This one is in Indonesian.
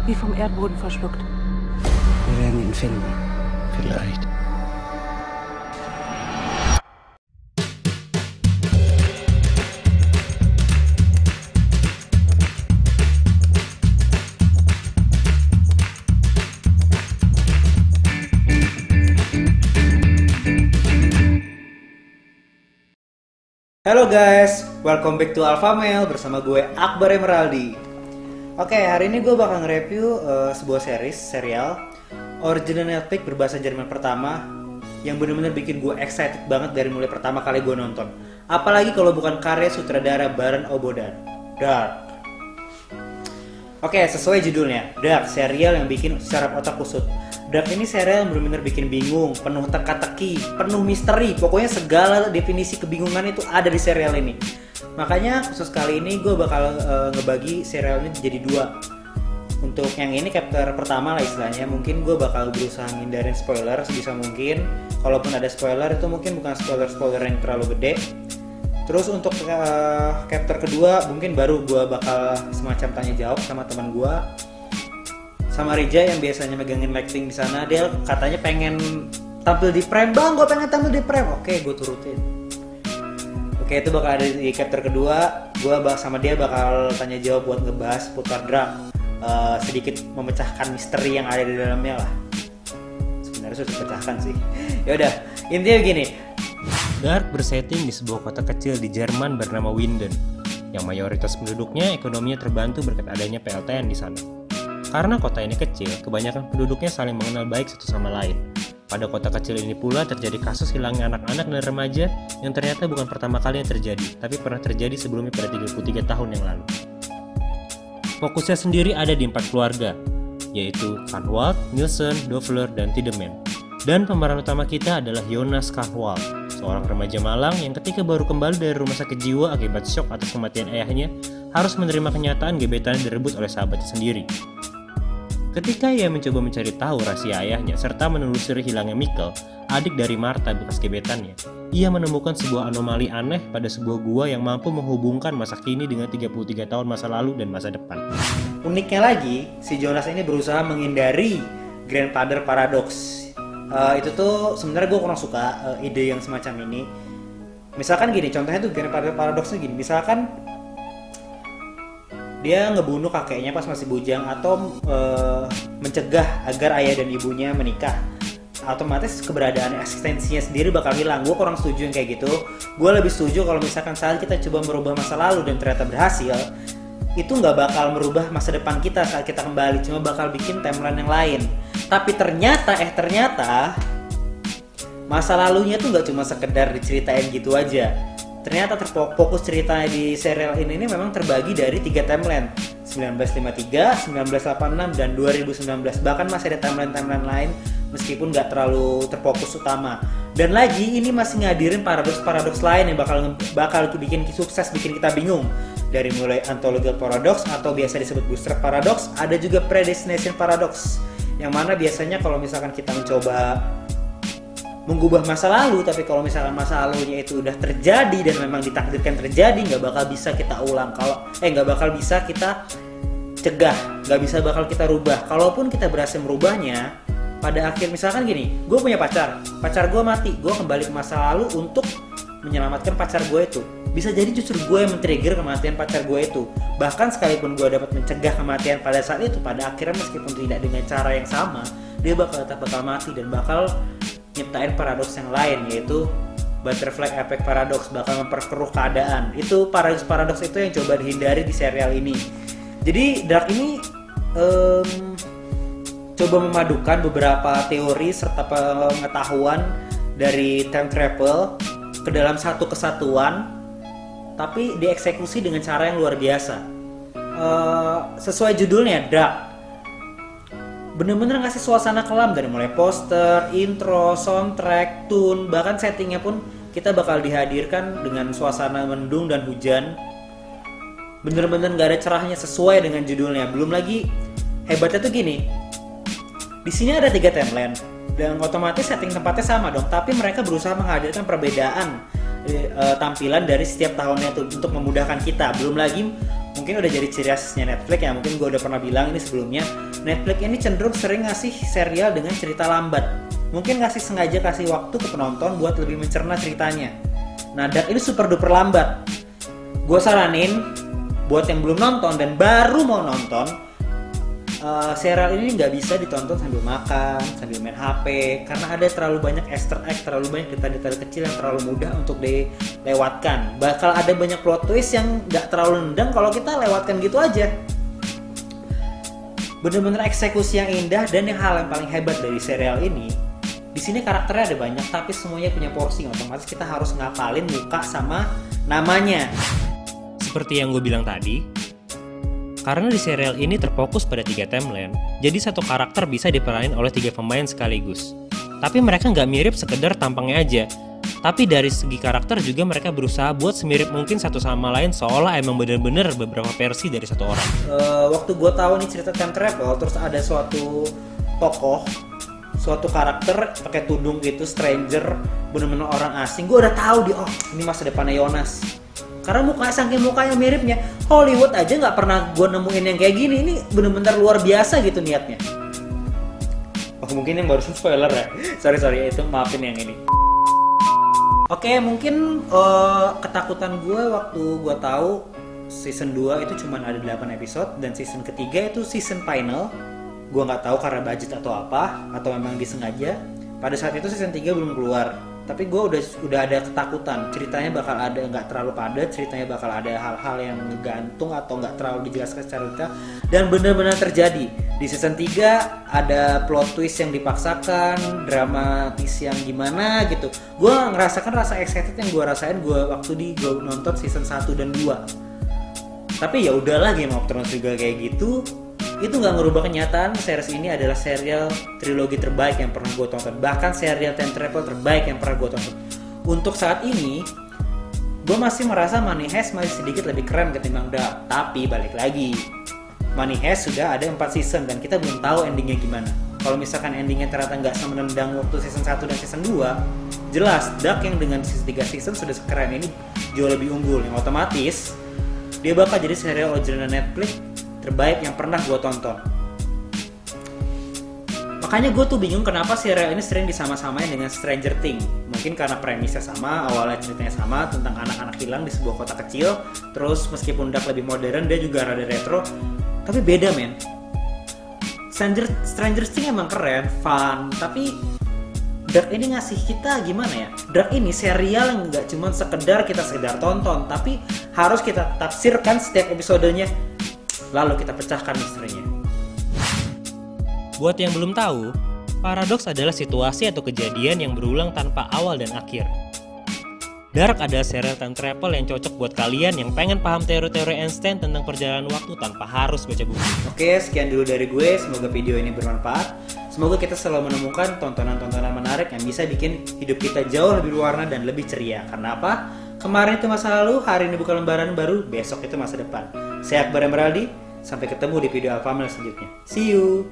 wie vom Erdboden verschluckt. Wir werden ihn finden. Vielleicht. Halo guys, welcome back to Alpha Male bersama gue Akbar Emeraldi. Oke, hari ini gue bakal nge-review sebuah serial original Netflix berbahasa Jerman pertama yang bener-bener bikin gue excited banget dari mulai pertama kali gue nonton. Apalagi kalau bukan karya sutradara Baran Obodan, Dark. Oke, sesuai judulnya, Dark, serial yang bikin secara otak kusut. Dark ini serial yang benar-benar bikin bingung, penuh teka-teki, penuh misteri. Pokoknya segala definisi kebingungan itu ada di serial ini. Makanya khusus kali ini gue bakal ngebagi serial ini jadi dua. Untuk yang ini chapter pertama lah istilahnya. Mungkin gue bakal berusaha ngindarin spoiler sebisa mungkin. Kalaupun ada spoiler itu mungkin bukan spoiler yang terlalu gede. Terus untuk chapter kedua mungkin baru gue bakal semacam tanya jawab sama teman gue, sama Rija yang biasanya megangin lighting di sana. Dia katanya pengen tampil di frame, bang, gue pengen tampil di frame. Oke, gue turutin. Oke, itu bakal ada di chapter kedua. Gue sama dia bakal tanya jawab buat ngebahas putar Dark, sedikit memecahkan misteri yang ada di dalamnya lah. Sebenarnya sudah dipecahkan sih. Yaudah, intinya begini. Dark bersetting di sebuah kota kecil di Jerman bernama Winden, yang mayoritas penduduknya ekonominya terbantu berkat adanya PLTN di sana. Karena kota ini kecil, kebanyakan penduduknya saling mengenal baik satu sama lain. Pada kota kecil ini pula terjadi kasus hilangnya anak-anak dan remaja yang ternyata bukan pertama kali yang terjadi, tapi pernah terjadi sebelumnya pada 33 tahun yang lalu. Fokusnya sendiri ada di 4 keluarga, yaitu Van Walt, Nielsen, Dovler, dan Tiedemann. Dan pemeran utama kita adalah Jonas Kahwal, seorang remaja malang yang ketika baru kembali dari rumah sakit jiwa akibat syok atas kematian ayahnya, harus menerima kenyataan gebetannya direbut oleh sahabatnya sendiri. Ketika ia mencoba mencari tahu rahasia ayahnya serta menelusuri hilangnya Mikkel, adik dari Martha bekas gebetannya, ia menemukan sebuah anomali aneh pada sebuah gua yang mampu menghubungkan masa kini dengan 33 tahun masa lalu dan masa depan. Uniknya lagi, si Jonas ini berusaha menghindari Grandfather Paradox. Itu tuh sebenarnya gue kurang suka ide yang semacam ini. Misalkan gini, contohnya tuh Grandfather Paradox gini. Misalkan dia ngebunuh kakeknya pas masih bujang atau mencegah agar ayah dan ibunya menikah, otomatis keberadaan eksistensinya sendiri bakal hilang. Gue kurang setuju yang kayak gitu. Gue lebih setuju kalau misalkan saat kita coba merubah masa lalu dan ternyata berhasil, itu nggak bakal merubah masa depan kita saat kita kembali, cuma bakal bikin timeline yang lain. Tapi ternyata masa lalunya tuh nggak cuma sekedar diceritain gitu aja. Ternyata terfokus ceritanya di serial ini memang terbagi dari 3 timeline, 1953, 1986, dan 2019. Bahkan masih ada timeline lain meskipun nggak terlalu terfokus utama. Dan lagi ini masih ngadirin paradoks lain yang bakal bikin sukses, bikin kita bingung. Dari mulai Ontological Paradox atau biasa disebut Bootstrap Paradox, ada juga Predestination Paradox, yang mana biasanya kalau misalkan kita mencoba mengubah masa lalu, tapi kalau misalkan masa lalunya itu udah terjadi dan memang ditakdirkan terjadi, nggak bakal bisa kita ulang. Nggak bakal bisa kita cegah, bakal kita rubah. Kalaupun kita berhasil merubahnya, pada akhir misalkan gini, gue punya pacar gue mati, gue kembali ke masa lalu untuk menyelamatkan pacar gue itu. Bisa jadi justru gue yang men-trigger kematian pacar gue itu. Bahkan sekalipun gue dapat mencegah kematian pada saat itu, pada akhirnya meskipun tidak dengan cara yang sama, dia bakal mati dan bakal nyiptain paradoks yang lain, yaitu Butterfly Effect Paradox, bakal memperkeruh keadaan. Itu paradoks itu yang coba dihindari di serial ini. Jadi Dark ini coba memadukan beberapa teori serta pengetahuan dari time travel ke dalam satu kesatuan, tapi dieksekusi dengan cara yang luar biasa. Sesuai judulnya, Dark, bener-bener ngasih suasana kelam dari mulai poster, intro, soundtrack, tune, bahkan settingnya pun kita bakal dihadirkan dengan suasana mendung dan hujan. Bener-bener gak ada cerahnya sesuai dengan judulnya. Belum lagi hebatnya tuh gini, di sini ada 3 timeline dan otomatis setting tempatnya sama dong, tapi mereka berusaha menghadirkan perbedaan tampilan dari setiap tahunnya tuh untuk memudahkan kita. Belum lagi mungkin udah jadi ciri khasnya Netflix ya, mungkin gue udah pernah bilang ini sebelumnya. Netflix ini cenderung sering ngasih serial dengan cerita lambat. Mungkin sengaja kasih waktu ke penonton buat lebih mencerna ceritanya. Nah, Dark ini super duper lambat. Gue saranin buat yang belum nonton dan baru mau nonton, serial ini nggak bisa ditonton sambil makan, sambil main HP, karena ada terlalu banyak Easter egg, terlalu banyak detail-detail kecil yang terlalu mudah untuk dilewatkan. Bakal ada banyak plot twist yang nggak terlalu nendang kalau kita lewatkan gitu aja. Bener-bener eksekusi yang indah, dan yang hal yang paling hebat dari serial ini, di sini karakternya ada banyak tapi semuanya punya porsi, otomatis kita harus ngapalin muka sama namanya. Seperti yang gue bilang tadi, karena di serial ini terfokus pada 3 timeline, jadi satu karakter bisa diperanin oleh 3 pemain sekaligus. Tapi mereka nggak mirip sekedar tampangnya aja, tapi dari segi karakter juga mereka berusaha buat semirip mungkin satu sama lain, seolah emang bener-bener beberapa versi dari satu orang. Waktu gue tahu nih cerita time travel, terus ada suatu tokoh, suatu karakter pakai tudung gitu, stranger, bener-bener orang asing, gue udah tahu dia, oh ini masa depannya Jonas. Karena saking mukanya miripnya, Hollywood aja nggak pernah gue nemuin yang kayak gini. Ini bener-bener luar biasa gitu niatnya. Oh mungkin yang barusan spoiler ya. sorry itu maafin yang ini. Oke, mungkin ketakutan gue waktu gue tahu season 2 itu cuma ada 8 episode dan season ketiga itu season final. Gue nggak tahu karena budget atau apa, atau memang disengaja. Pada saat itu season 3 belum keluar. Tapi gue udah ada ketakutan, ceritanya bakal ada nggak terlalu padat, ceritanya bakal ada hal-hal yang ngegantung atau nggak terlalu dijelaskan secara detail, dan benar-benar terjadi. Di season 3 ada plot twist yang dipaksakan, dramatis yang gimana gitu. Gue ngerasakan rasa excited yang gue rasain waktu gue nonton season 1 dan 2. Tapi ya udahlah, Game of Thrones juga kayak gitu. Itu nggak ngerubah kenyataan series ini adalah serial trilogi terbaik yang pernah gue tonton, bahkan serial time travel terbaik yang pernah gue tonton. Untuk saat ini gue masih merasa Money Heist masih sedikit lebih keren ketimbang Dark. Tapi balik lagi, Money Heist sudah ada 4 season dan kita belum tahu endingnya gimana. Kalau misalkan endingnya ternyata nggak semenendang waktu season 1 dan season 2, jelas Dark yang dengan 3 season sudah sekeren ini jauh lebih unggul, yang otomatis dia bakal jadi serial original Netflix terbaik yang pernah gue tonton. Makanya gue tuh bingung kenapa serial ini sering disama-samain dengan Stranger Things. Mungkin karena premisnya sama, awalnya ceritanya sama tentang anak-anak hilang di sebuah kota kecil. Terus meskipun Dark lebih modern, dia juga rada retro, tapi beda men. Stranger Things emang keren, fun, tapi Dark ini ngasih kita gimana ya? Dark ini serial yang nggak cuma sekedar tonton, tapi harus kita tafsirkan setiap episodenya. Lalu kita pecahkan misterinya. Buat yang belum tahu, paradoks adalah situasi atau kejadian yang berulang tanpa awal dan akhir. Dark adalah serial time travel yang cocok buat kalian yang pengen paham teori-teori Einstein tentang perjalanan waktu tanpa harus baca buku. Oke, sekian dulu dari gue. Semoga video ini bermanfaat. Semoga kita selalu menemukan tontonan-tontonan menarik yang bisa bikin hidup kita jauh lebih berwarna dan lebih ceria. Karena apa? Kemarin itu masa lalu, hari ini bukan lembaran baru, besok itu masa depan. Saya Akbar Emeraldi, sampai ketemu di video Alfamil selanjutnya. See you!